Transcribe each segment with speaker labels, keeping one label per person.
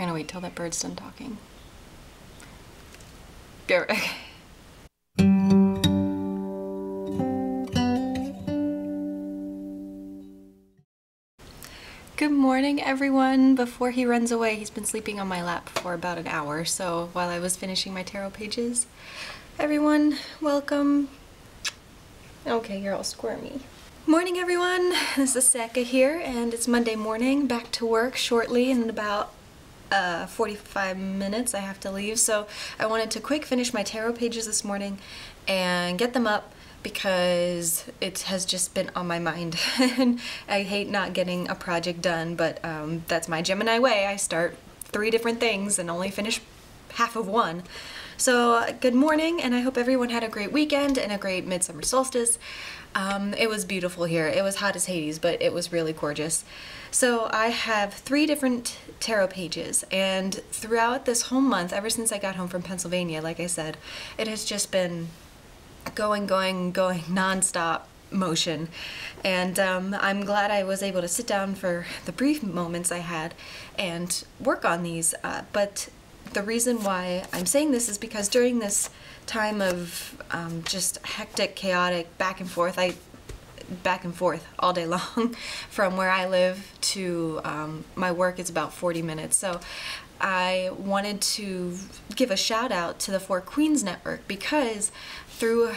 Speaker 1: gonna wait till that bird's done talking. Okay. Good morning, everyone. Before he runs away, he's been sleeping on my lap for about an hour, so while I was finishing my tarot pages, everyone, welcome. Okay, you're all squirmy. Morning, everyone. This is Seka here, and it's Monday morning. Back to work shortly in about 45 minutes. I have to leave, so I wanted to quick finish my tarot pages this morning and get them up because it has just been on my mind. And I hate not getting a project done, but that's my Gemini way. I start 3 different things and only finish half of one. So good morning, and I hope everyone had a great weekend and a great midsummer solstice. It was beautiful here. It was hot as Hades, but it was really gorgeous. So I have 3 different tarot pages, and throughout this whole month, ever since I got home from Pennsylvania, like I said, it has just been going non-stop motion. And I'm glad I was able to sit down for the brief moments I had and work on these, but the reason why I'm saying this is because during this time of just hectic, chaotic back and forth all day long from where I live to my work is about 40 minutes. So I wanted to give a shout out to the 4 Queens Network, because through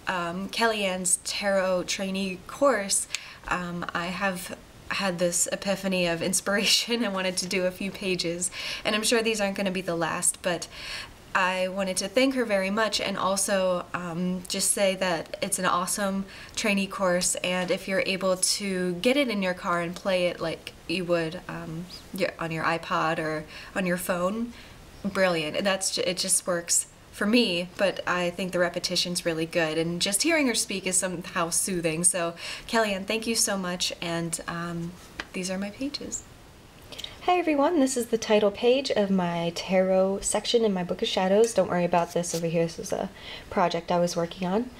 Speaker 1: KellyAnn's tarot trainee course, I have had this epiphany of inspiration and wanted to do a few pages, and I'm sure these aren't going to be the last, but I wanted to thank her very much, and also just say that it's an awesome trainee course, and if you're able to get it in your car and play it like you would on your iPod or on your phone, brilliant. It just works for me, but I think the repetition's really good, and just hearing her speak is somehow soothing. So KellyAnn, thank you so much, and these are my pages. Hi everyone, this is the title page of my tarot section in my Book of Shadows. Don't worry about this over here, this is a project I was working on.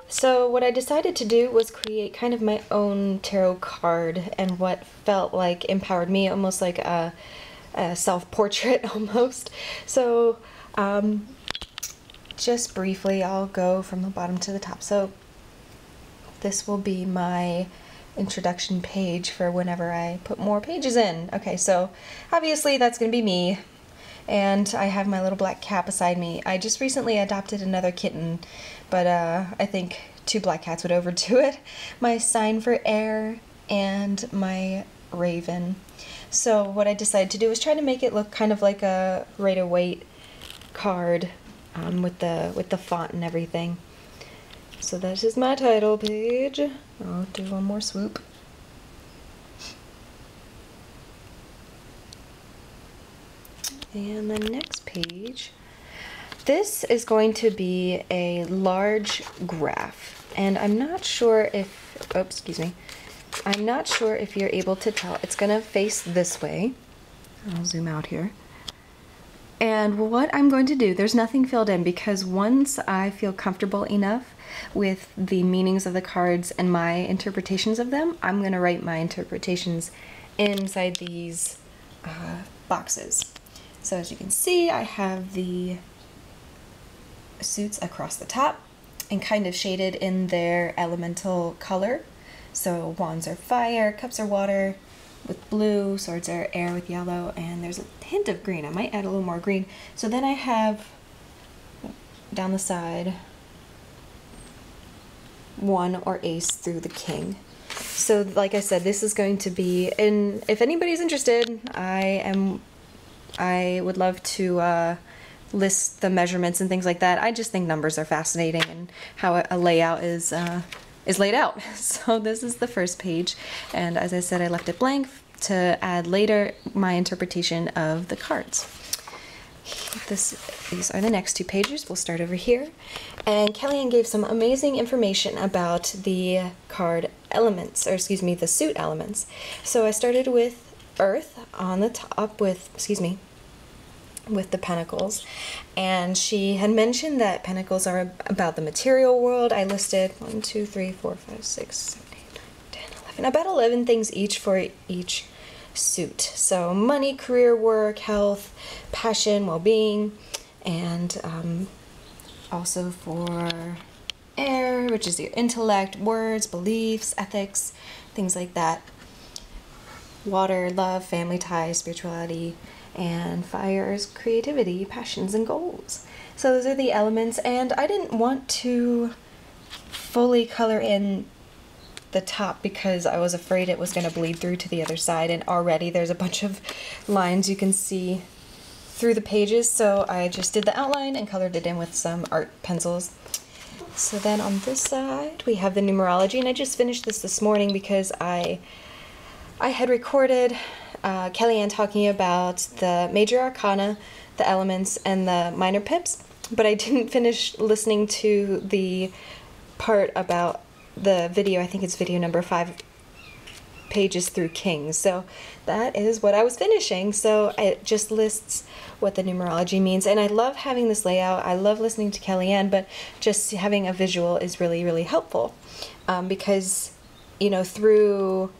Speaker 1: So what I decided to do was create kind of my own tarot card, and what felt like empowered me, almost like a self-portrait almost. So just briefly, I'll go from the bottom to the top. So this will be my introduction page for whenever I put more pages in. Okay, so obviously that's gonna be me, and I have my little black cat beside me. I just recently adopted another kitten, but I think 2 black cats would overdo it. My sign for air and my raven. So what I decided to do was try to make it look kind of like a Rider-Waite card with the font and everything. So this is my title page. I'll do one more swoop. And the next page, this is going to be a large graph, and I'm not sure if, oh, excuse me, I'm not sure if you're able to tell. It's gonna face this way. I'll zoom out here. And what I'm going to do, there's nothing filled in, because once I feel comfortable enough with the meanings of the cards and my interpretations of them, I'm going to write my interpretations inside these boxes. So as you can see, I have the suits across the top and kind of shaded in their elemental color. So wands are fire, cups are water with blue, swords are air with yellow, and there's a hint of green. I might add a little more green. So then I have down the side 1 or ace through the king. So like I said, this is going to be, and if anybody's interested, I would love to list the measurements and things like that. I just think numbers are fascinating, and how a layout is laid out. So this is the first page, and as I said, I left it blank to add later my interpretation of the cards. These are the next 2 pages. We'll start over here. And KellyAnn gave some amazing information about the card elements, or excuse me, the suit elements. So I started with Earth on the top with, with the pentacles, and she had mentioned that pentacles are about the material world. I listed 1, 2, 3, 4, 5, 6, 7, 8, 9, 10, 11, about 11 things each for each suit. So money, career, work, health, passion, well-being, and also for air, which is your intellect, words, beliefs, ethics, things like that. Water, love, family ties, spirituality, and fire is creativity, passions, and goals. So those are the elements, and I didn't want to fully color in the top because I was afraid it was going to bleed through to the other side, and already there's a bunch of lines you can see through the pages, so I just did the outline and colored it in with some art pencils. So then on this side we have the numerology, and I just finished this morning because I had recorded KellyAnn talking about the major arcana, the elements, and the minor pips, but I didn't finish listening to the part about the video. I think it's video number 5 pages through kings. So that is what I was finishing. So it just lists what the numerology means, and I love having this layout. I love listening to KellyAnn, but just having a visual is really, really helpful because, you know, through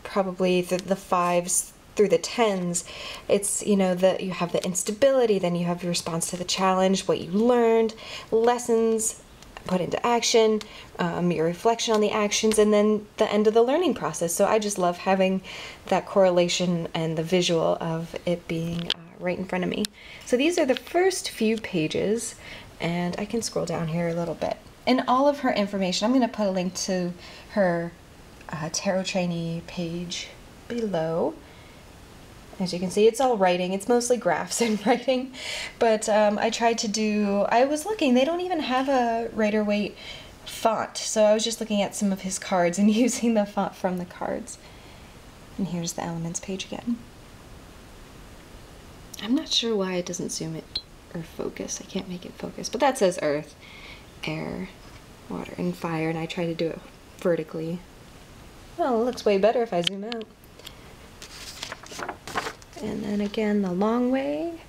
Speaker 1: probably the 5s through the 10s, it's, you know, that you have the instability, then you have your response to the challenge, what you learned, lessons put into action, your reflection on the actions, and then the end of the learning process. So I just love having that correlation and the visual of it being right in front of me. So these are the first few pages, and I can scroll down here a little bit. And all of her information, I'm going to put a link to her tarot trainee page below. As you can see, it's all writing. It's mostly graphs and writing, but I tried to do, I was looking, they don't even have a Rider-Waite font, so I was just looking at some of his cards and using the font from the cards. And here's the elements page again. I'm not sure why it doesn't zoom it or focus. I can't make it focus, but that says earth, air, water, and fire, and I try to do it vertically. Well, it looks way better if I zoom out. And then again, the long way.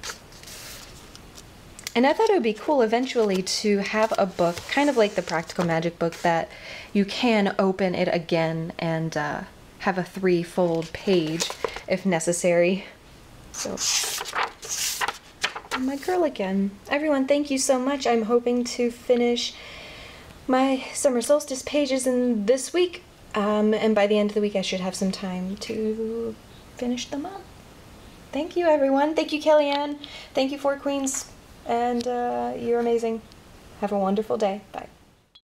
Speaker 1: And I thought it would be cool eventually to have a book, kind of like the Practical Magic book, that you can open it again and have a 3-fold page if necessary. So, my girl again. Everyone, thank you so much. I'm hoping to finish my summer solstice pages in this week. And by the end of the week, I should have some time to finish them up. Thank you, everyone. Thank you, KellyAnn. Thank you, Four Queens. And you're amazing. Have a wonderful day. Bye.